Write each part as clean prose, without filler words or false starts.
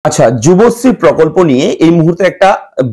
আচ্ছা, যুবশ্রী প্রকল্প নিয়ে এই মুহূর্তে একটা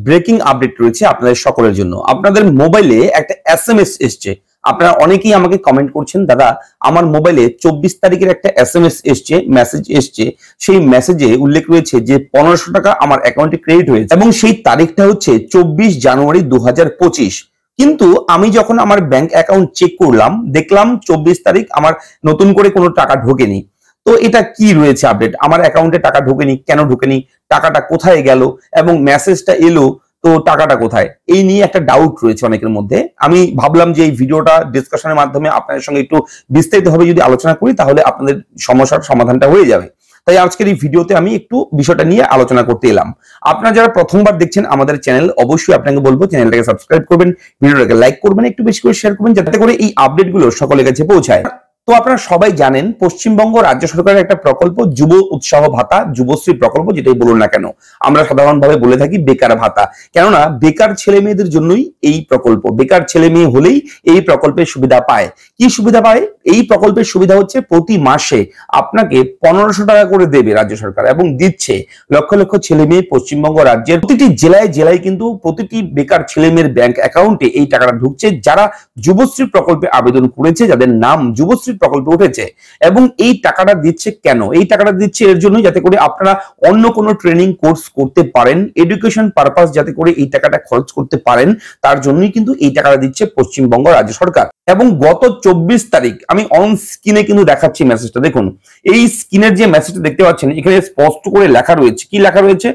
ব্রেকিং আপডেট রয়েছে আপনাদের সকলের জন্য। আপনাদের মোবাইলে একটা এসএমএস এসছে। আপনারা অনেকেই আমাকে কমেন্ট করছেন, দাদা আমার মোবাইলে 24 তারিখের একটা এসএমএস এসছে, মেসেজ এসছে। সেই মেসেজে উল্লেখ রয়েছে যে 1500 টাকা আমার অ্যাকাউন্টে ক্রেডিট হয়েছে এবং সেই তারিখটা হচ্ছে 24 জানুয়ারি 2025। কিন্তু আমি যখন আমার ব্যাংক অ্যাকাউন্ট চেক করলাম, দেখলাম 24 তারিখ আমার নতুন করে কোনো টাকা ঢোকেনি। তো এটা কি রয়েছে আপডেট? আমার অ্যাকাউন্টে টাকা ঢোকেনি, কেন ঢোকেনি, টাকাটা কোথায় গেল এবং মেসেজটা এলো তো টাকাটা কোথায়, এই নিয়ে একটা ডাউট রয়েছে অনেকের মধ্যে। আমি ভাবলাম যে এই ভিডিওটা ডিসকাশনের মাধ্যমে আপনাদের সঙ্গে একটু বিস্তারিতভাবে যদি আলোচনা করি তাহলে আপনাদের সমস্যার সমাধানটা হয়ে যাবে। তাই আজকের এই ভিডিওতে আমি একটু বিষয়টা নিয়ে আলোচনা করতে এলাম। আপনারা যারা প্রথমবার দেখছেন আমাদের চ্যানেল, অবশ্যই আপনাকে বলবো চ্যানেলটাকে সাবস্ক্রাইব করবেন, ভিডিওটাকে লাইক করবেন, একটু বেশি করে শেয়ার করবেন যাতে করে এই আপডেটগুলো সকলের কাছে পৌঁছায়। তো আপনারা সবাই জানেন পশ্চিমবঙ্গ রাজ্য সরকারের একটা প্রকল্প যুব উৎসাহ ভাতা, যুবশ্রী প্রকল্প, যেটাই বলুন না কেন আমরা সাধারণভাবে বলে থাকি বেকার ভাতা। কেননা বেকার ছেলে মেয়েদের জন্যই এই প্রকল্প। বেকার ছেলে মেয়ে হলেই এই প্রকল্পের সুবিধা পায়। কি সুবিধা পায়? এই প্রকল্পের সুবিধা হচ্ছে প্রতি মাসে আপনাকে 1500 টাকা করে দেবে রাজ্য সরকার এবং দিচ্ছে। লক্ষ লক্ষ ছেলে মেয়ে পশ্চিমবঙ্গ রাজ্যের প্রতিটি জেলায় জেলায় কিন্তু প্রতিটি বেকার ছেলে মেয়ের ব্যাংক অ্যাকাউন্টে এই টাকাটা ঢুকছে, যারা যুবশ্রী প্রকল্পে আবেদন করেছে, যাদের নাম যুবশ্রী প্রকল্পে উঠেছে। এবং এই টাকাটা দিচ্ছে কেন? এই টাকাটা দিচ্ছে এর জন্যই যাতে করে আপনারা অন্য কোনো ট্রেনিং কোর্স করতে পারেন, এডুকেশন পারপাস যাতে করে এই টাকাটা খরচ করতে পারেন, তার জন্যই কিন্তু এই টাকাটা দিচ্ছে পশ্চিমবঙ্গ রাজ্য সরকার। এবং গত 24 তারিখ আমি অন স্ক্রিনে কিন্তু দেখাচ্ছি মেসেজটা, দেখুন এই স্ক্রিনের যে মেসেজটা দেখতে পাচ্ছেন এখানে স্পষ্ট করে লেখা রয়েছে। কি লেখা রয়েছে?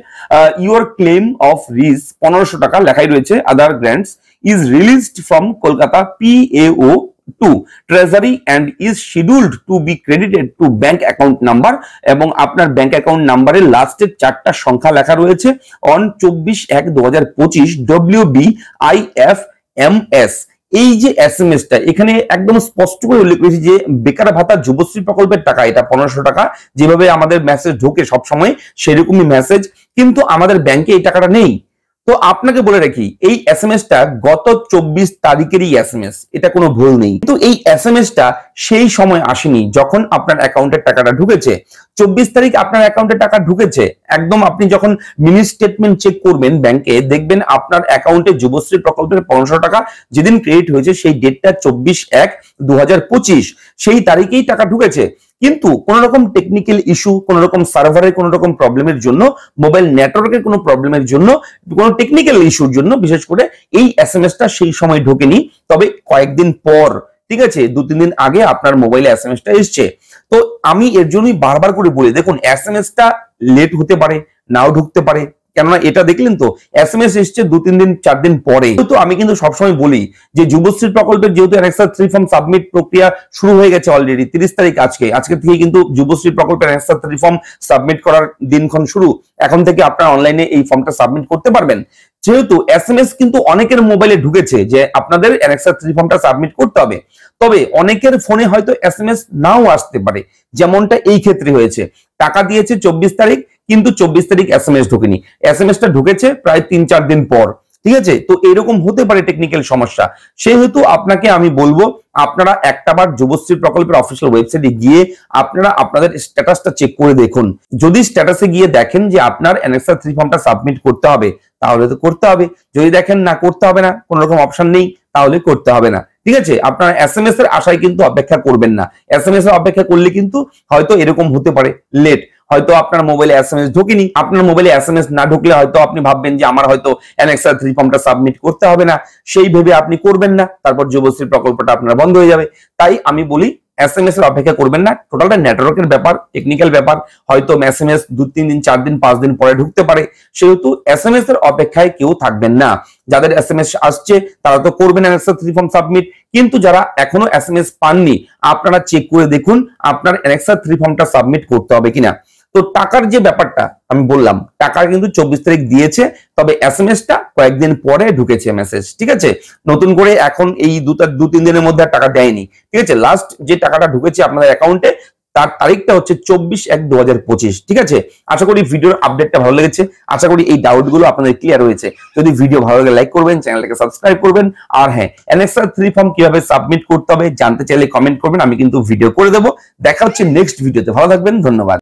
ইউর ক্লেম অফ রিস 1500 টাকা লেখাই রয়েছে, other grants is released from Kolkata PAO to Treasury and is scheduled to be credited to bank account number। এবং আপনার ব্যাংক অ্যাকাউন্ট নাম্বারের লাস্টের 4টা সংখ্যা লেখা রয়েছে অন 24/1/2025 WBIFMS। এই যে এসএমএসটা এখানে একদম স্পষ্ট করে উল্লেখ করেছি যে বেকার ভাতা যুবশ্রী প্রকল্পের টাকা, এটা 1500 টাকা। যেভাবে আমাদের মেসেজ ঢোকে সবসময় সেরকমই মেসেজ, কিন্তু আমাদের ব্যাংকে এই টাকাটা নেই। তো আপনাকে বলে রাখি এই এসএমএসটা গত 24 তারিখেরই এসএমএস, এটা কোনো ভুল নেই। কিন্তু এই এসএমএসটা সেই সময় আসেনি যখন আপনার অ্যাকাউন্টে টাকাটা ঢুকেছে। 24 তারিখ আপনার অ্যাকাউন্টে টাকা ঢুকেছে, একদম আপনি যখন মিনি স্টেটমেন্ট চেক করবেন ব্যাংকে, দেখবেন আপনার অ্যাকাউন্টে যুবশ্রী প্রকল্পের 1500 টাকা যেদিন ক্রেডিট হয়েছে সেই ডেটটা 24/1/2025, সেই তারিখেই টাকা ঢুকেছে। কিন্তু কোন রকম টেকনিক্যাল ইস্যু, কোন রকম সার্ভারের কোন রকম প্রবলেমের জন্য, মোবাইল নেটওয়ার্কের কোন প্রবলেমের জন্য, কোন টেকনিক্যাল ইস্যুর জন্য বিশেষ করে এই এসএমএসটা সেই সময় ঢোকেনি। তবে কয়েকদিন পর, ঠিক আছে, 2-3 দিন আগে আপনার মোবাইলে এসএমএসটা এসছে। তো আমি এর জন্যই বারবার করে বলি, দেখুন এসএমএসটা লেট হতে পারে, নাও ঢুকতে পারে। কেননা এটা দেখলেন তো এসএমএস এসছে 2-3 দিন 4 দিন পরে। তো আমি কিন্তু সবসময় বলি যে যুবশ্রী প্রকল্পের যেহেতু অ্যানেক্সার 3 ফর্ম সাবমিট প্রক্রিয়া শুরু হয়ে গেছে অলরেডি 30 তারিখ, আজকে থেকে কিন্তু যুবশ্রী প্রকল্পের অ্যানেক্সার 3 ফর্ম সাবমিট করার দিনক্ষণ শুরু। এখন থেকে আপনারা অনলাইনে এই ফর্মটা সাবমিট করতে পারবেন। যেহেতু এসএমএস কিন্তু অনেকের মোবাইলে ঢুকেছে যে আপনাদের অ্যানেক্সার 3 ফর্মটা সাবমিট করতে হবে, তবে অনেকের ফোনে হয়তো এসএমএস নাও আসতে পারে, যেমনটা এই ক্ষেত্রে হয়েছে। টাকা দিয়েছে 24 তারিখ, কিন্তু 24 তারিখ এসএমএস ঢোকেনি। এসএমএসটা ঢুকেছে প্রায় 3-4 দিন পর, ঠিক আছে। তো এরকম হতে পারে টেকনিক্যাল সমস্যা। সেহেতু আপনাকে আমি বলবো আপনারা একটাবার যুবশ্রী প্রকল্পের অফিসিয়াল ওয়েবসাইটে গিয়ে আপনারা আপনাদের স্ট্যাটাসটা চেক করে দেখুন। যদি স্ট্যাটাসে গিয়ে দেখেন যে আপনার অ্যানেক্সার 3 ফর্মটা সাবমিট করতে হবে তাহলে তো করতে হবে। যদি দেখেন না করতে হবে না, কোনো রকম অপশন নেই, তাহলে করতে হবে না, ঠিক আছে। আপনারা এসএমএস এর আশায় কিন্তু অপেক্ষা করবেন না। এসএমএস এর অপেক্ষা করলে কিন্তু হয়তো এরকম হতে পারে লেট, হয়তো আপনার মোবাইলে এসএমএস ঢোকেনি। আপনার মোবাইলে এসএমএস না ঢুকলে হয়তো আপনি ভাববেন যে আমার হয়তো অ্যানেক্সার 3 ফর্মটা সাবমিট করতে হবে না, সেই ভেবে আপনি করবেন না, তারপর যুবশ্রী প্রকল্পটা আপনার বন্ধ হয়ে যাবে। তাই আমি বলি এসএমএস এর অপেক্ষা করবেন না। টোটালটা নেটওয়ার্কের ব্যাপার, টেকনিক্যাল ব্যাপার, হয়তো এসএমএস 2-3 দিন 4 দিন 5 দিন পরে ঢুকতে পারে। সেহেতু এসএমএস এর অপেক্ষায় কেউ থাকবেন না। যাদের এসএমএস আসছে তারা তো করবেন অ্যানেক্সার 3 ফর্ম সাবমিট, কিন্তু যারা এখনো এসএমএস পাননি আপনারা চেক করে দেখুন আপনার অ্যানেক্সার 3 ফর্মটা সাবমিট করতে হবে কিনা। তো টাকার যে ব্যাপারটা আমি বললাম, টাকা কিন্তু 24 তারিখ দিয়েছে, তবে এসএমএসটা কয়েকদিন পরে ঢুকেছে মেসেজ, ঠিক আছে। নতুন করে এখন এই 2-3 দিনের মধ্যে টাকা দেয়নি, ঠিক আছে। লাস্ট যে টাকাটা ঢুকেছে আপনাদের অ্যাকাউন্টে তার তারিখটা হচ্ছে 24/1/2025, ঠিক আছে। আশা করি ভিডিওর আপডেটটা ভালো লেগেছে, আশা করি এই ডাউটগুলো আপনাদের ক্লিয়ার হয়েছে। যদি ভিডিও ভালো লাগে লাইক করবেন, চ্যানেলটাকে সাবস্ক্রাইব করবেন। আর হ্যাঁ, অ্যানেক্সার 3 ফর্ম কিভাবে সাবমিট করতে হবে জানতে চাইলে কমেন্ট করবেন, আমি কিন্তু ভিডিও করে দেবো। দেখা হচ্ছে নেক্সট ভিডিওতে। ভালো থাকবেন, ধন্যবাদ।